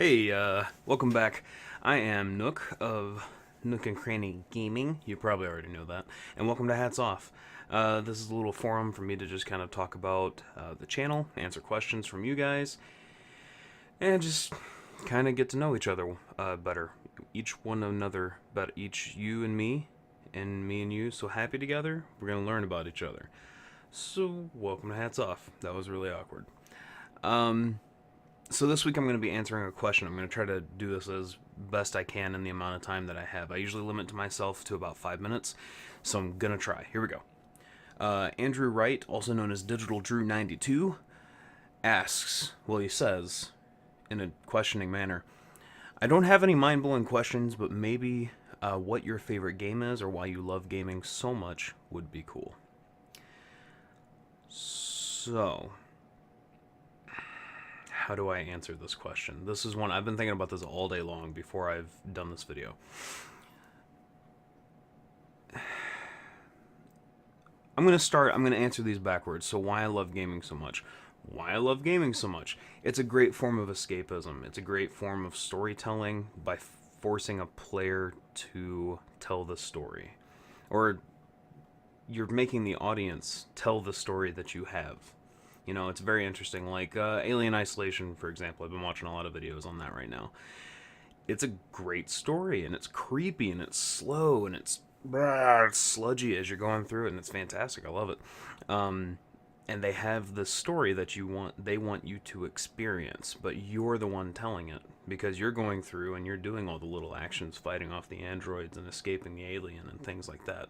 Hey, welcome back. I am Nook of Nook and Cranny Gaming. You probably already know that. And welcome to Hats Off. This is a little forum for me to just kind of talk about the channel, answer questions from you guys, and just kind of get to know each other better. Each one another, but each you and me and you, so happy together, we're going to learn about each other. So, welcome to Hats Off. That was really awkward. So this week I'm going to be answering a question. I'm going to try to do this as best I can in the amount of time that I have. I usually limit to myself to about 5 minutes, so I'm going to try. Here we go. Andrew Wright, also known as Digital Drew 92, asks, well, he says, in a questioning manner, I don't have any mind-blowing questions, but maybe what your favorite game is or why you love gaming so much would be cool. So, how do I answer this question? This is one I've been thinking about this all day long before I've done this video. I'm going to answer these backwards. So why I love gaming so much. Why I love gaming so much. It's a great form of escapism. It's a great form of storytelling by forcing a player to tell the story. Or you're making the audience tell the story that you have. You know, it's very interesting. Like Alien Isolation, for example. I've been watching a lot of videos on that right now. It's a great story, and it's creepy, and it's slow, and it's sludgy as you're going through it, and it's fantastic. I love it. And they have the story that they want you to experience, but you're the one telling it because you're going through and you're doing all the little actions, fighting off the androids and escaping the alien and things like that.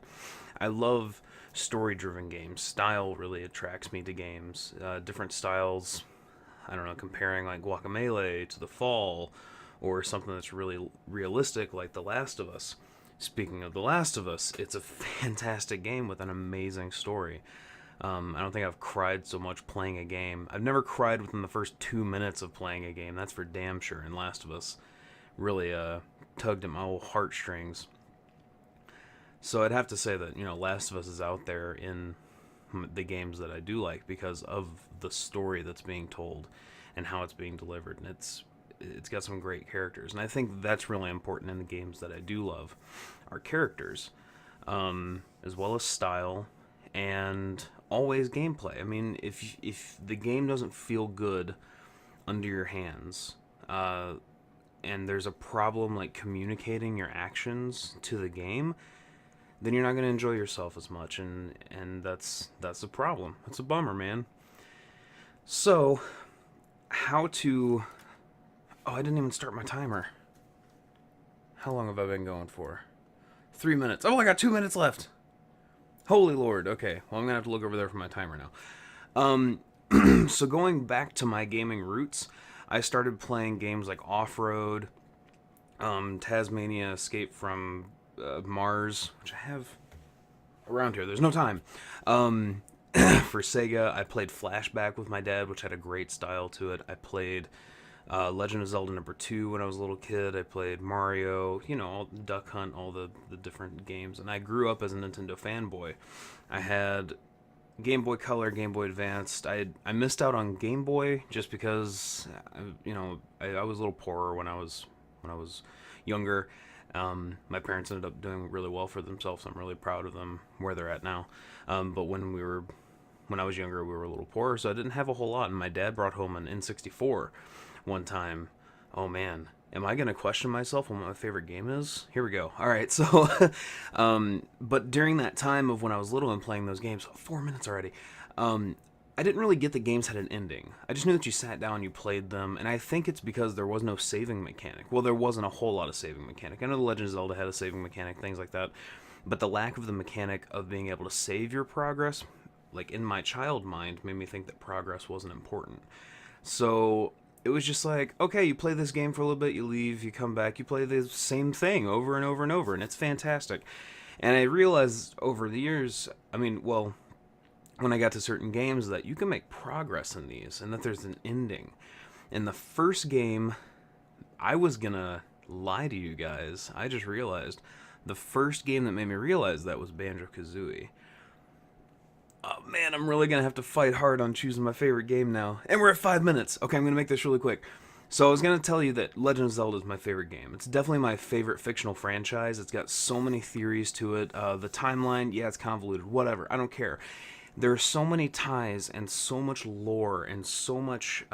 I love story-driven games. Style really attracts me to games. Different styles, I don't know, comparing like Guacamelee to The Fall, or something that's really realistic like The Last of Us. Speaking of The Last of Us, it's a fantastic game with an amazing story. I don't think I've cried so much playing a game. I've never cried within the first 2 minutes of playing a game. That's for damn sure. And Last of Us really tugged at my old heartstrings. So I'd have to say that, you know, Last of Us is out there in the games that I do like because of the story that's being told and how it's being delivered. And it's got some great characters. And I think that's really important in the games that I do love are characters, as well as style and always gameplay. I mean, if the game doesn't feel good under your hands, and there's a problem like communicating your actions to the game, then you're not going to enjoy yourself as much, and that's a problem. That's a bummer, man. So, how to... Oh, I didn't even start my timer. How long have I been going for? 3 minutes. Oh, I got 2 minutes left. Holy Lord. Okay, well, I'm going to have to look over there for my timer now. So going back to my gaming roots, I started playing games like Off-Road, Tasmania Escape from Mars, which I have around here. There's no time. For Sega, I played Flashback with my dad, which had a great style to it. I played Legend of Zelda number 2 when I was a little kid. I played Mario, you know, Duck Hunt, all the different games. And I grew up as a Nintendo fanboy. I had Game Boy Color, Game Boy Advanced. I missed out on Game Boy just because, you know, I was a little poorer when I was younger. My parents ended up doing really well for themselves. I'm really proud of them where they're at now. But when I was younger, we were a little poorer, so I didn't have a whole lot. And my dad brought home an N64 one time. Oh man, am I gonna question myself on what my favorite game is? Here we go. All right, so but during that time of when I was little and playing those games, 4 minutes already, I didn't really get the games had an ending. I just knew that you sat down, you played them, and I think it's because there was no saving mechanic. Well, there wasn't a whole lot of saving mechanic. I know The Legend of Zelda had a saving mechanic, things like that, but the lack of the mechanic of being able to save your progress, like in my child mind, made me think that progress wasn't important. So it was just like, okay, you play this game for a little bit, you leave, you come back, you play the same thing over and over and over, and it's fantastic. And I realized over the years, I mean, well, when I got to certain games, that you can make progress in these, and that there's an ending. In the first game, I was gonna lie to you guys, I just realized, the first game that made me realize that was Banjo-Kazooie. Oh man, I'm really gonna have to fight hard on choosing my favorite game now. And we're at 5 minutes. Okay, I'm gonna make this really quick. So I was gonna tell you that Legend of Zelda is my favorite game. It's definitely my favorite fictional franchise. It's got so many theories to it. The timeline, yeah, it's convoluted. Whatever, I don't care. There are so many ties and so much lore and so much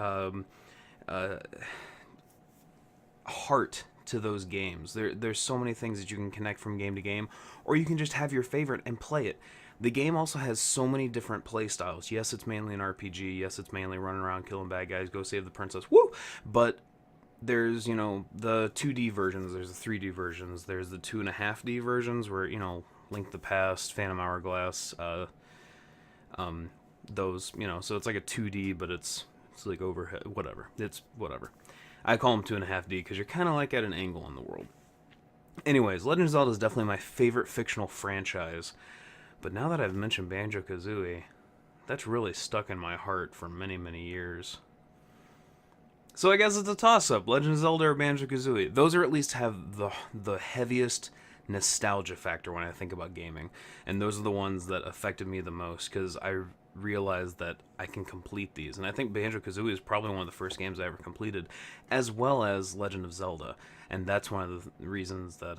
heart to those games. There's so many things that you can connect from game to game, or you can just have your favorite and play it. The game also has so many different play styles. Yes, it's mainly an RPG. Yes, it's mainly running around killing bad guys, go save the princess. Woo! But there's, the 2D versions, there's the 3D versions, there's the 2.5D versions where, Link the Past, Phantom Hourglass, those, so it's like a 2D, but it's like overhead, whatever. It's whatever. I call them 2.5D because you're kind of like at an angle in the world. Anyways, Legend of Zelda is definitely my favorite fictional franchise. But now that I've mentioned Banjo-Kazooie, that's really stuck in my heart for many, many years. So I guess it's a toss-up, Legend of Zelda or Banjo-Kazooie. Those are at least have the heaviest nostalgia factor when I think about gaming. And those are the ones that affected me the most, because I realized that I can complete these. And I think Banjo-Kazooie is probably one of the first games I ever completed, as well as Legend of Zelda. And that's one of the reasons that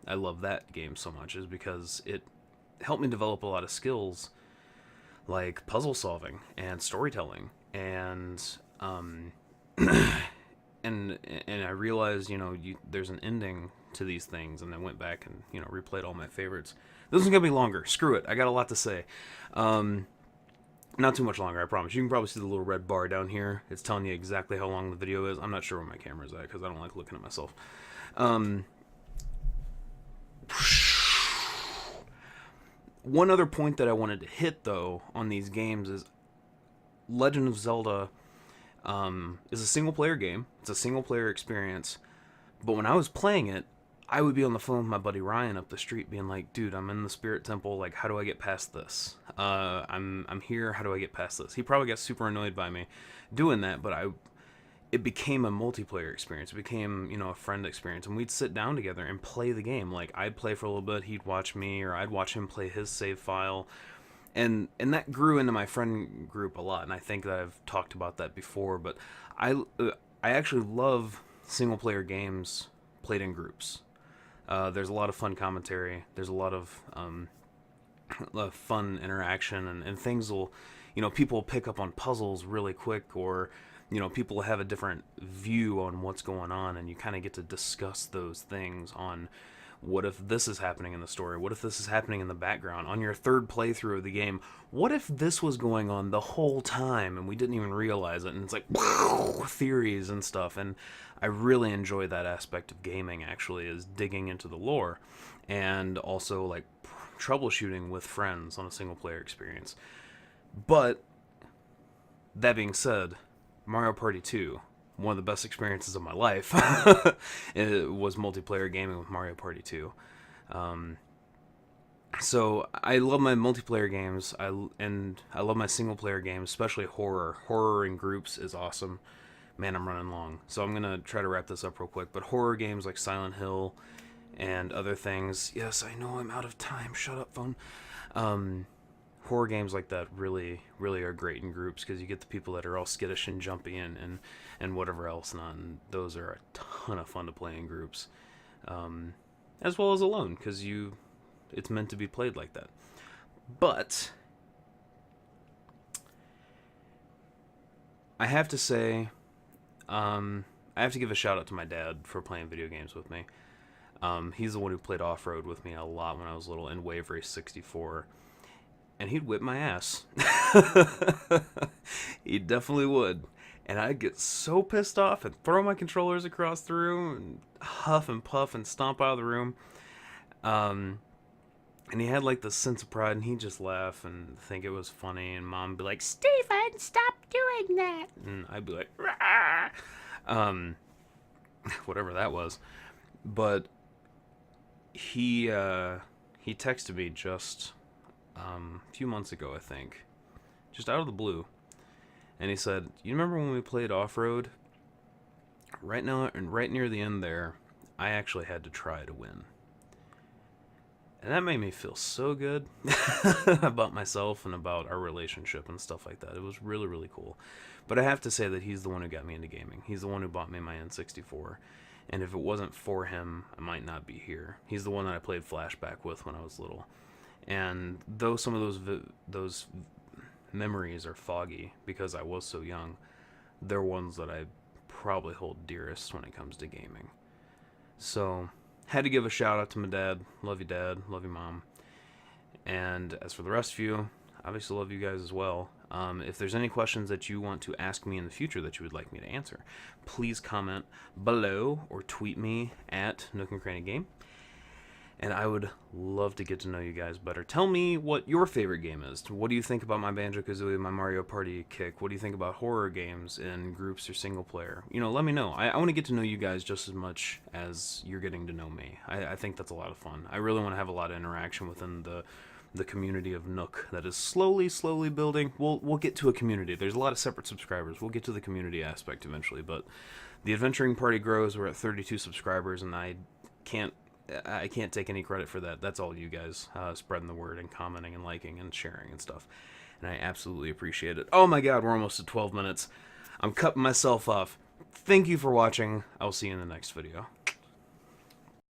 I love that game so much, is because it helped me develop a lot of skills like puzzle solving and storytelling, and and I realized, there's an ending to these things, and I went back and replayed all my favorites. This is gonna be longer. Screw it. I got a lot to say. Not too much longer, I promise. You can probably see the little red bar down here. It's telling you exactly how long the video is. I'm not sure where my camera's at because I don't like looking at myself. One other point that I wanted to hit, though, on these games is Legend of Zelda is a single-player game. It's a single-player experience. But when I was playing it, I would be on the phone with my buddy Ryan up the street being like, dude, I'm in the Spirit Temple. Like, how do I get past this? I'm here. How do I get past this? He probably got super annoyed by me doing that, but it became a multiplayer experience. It became, a friend experience. And we'd sit down together and play the game. Like, I'd play for a little bit, he'd watch me, or I'd watch him play his save file. And that grew into my friend group a lot. And I think that I've talked about that before. But I actually love single-player games played in groups. There's a lot of fun commentary. There's a lot of fun interaction. And things will, people will pick up on puzzles really quick, or people have a different view on what's going on, and you kind of get to discuss those things on what if this is happening in the story, what if this is happening in the background. On your third playthrough of the game, what if this was going on the whole time and we didn't even realize it, and it's like, wow, theories and stuff. And I really enjoy that aspect of gaming, actually, is digging into the lore, and also like troubleshooting with friends on a single player experience. But that being said, Mario Party 2, one of the best experiences of my life, it was multiplayer gaming with Mario Party 2. So I love my multiplayer games, and I love my single player games, especially horror. Horror in groups is awesome. Man, I'm running long, so I'm gonna try to wrap this up real quick. But horror games like Silent Hill and other things. Yes, I know I'm out of time. Shut up, phone. Horror games like that really, really are great in groups, because you get the people that are all skittish and jumpy and whatever else not, and those are a ton of fun to play in groups, as well as alone, because it's meant to be played like that. But I have to say, I have to give a shout out to my dad for playing video games with me. He's the one who played off-road with me a lot when I was little in Wave Race 64. And he'd whip my ass. He definitely would. And I'd get so pissed off and throw my controllers across the room and huff and puff and stomp out of the room. And he had like this sense of pride, and he'd just laugh and think it was funny. And Mom would be like, "Stephen, stop doing that." And I'd be like, "Rah!" Whatever that was. But he texted me just a few months ago, I think, just out of the blue, and he said, "You remember when we played off-road? Right now, and right near the end there, I actually had to try to win." And that made me feel so good about myself and about our relationship and stuff like that. It was really, really cool. But I have to say that he's the one who got me into gaming. He's the one who bought me my N64. And if it wasn't for him, I might not be here. He's the one that I played Flashback with when I was little. And though some of those memories are foggy because I was so young, they're ones that I probably hold dearest when it comes to gaming. So, had to give a shout out to my dad. Love you, Dad. Love you, Mom. And as for the rest of you, obviously love you guys as well. If there's any questions that you want to ask me in the future that you would like me to answer, please comment below or tweet me at Nook and Cranny Game. And I would love to get to know you guys better. Tell me what your favorite game is. What do you think about my Banjo-Kazooie, my Mario Party kick? What do you think about horror games in groups or single player? You know, let me know. I want to get to know you guys just as much as you're getting to know me. I think that's a lot of fun. I really want to have a lot of interaction within the community of Nook that is slowly building. We'll get to a community. There's a lot of separate subscribers. We'll get to the community aspect eventually, but the adventuring party grows. We're at 32 subscribers, and I can't take any credit for that. That's all you guys spreading the word and commenting and liking and sharing and stuff. And I absolutely appreciate it. Oh my god, we're almost at 12 minutes. I'm cutting myself off. Thank you for watching. I'll see you in the next video.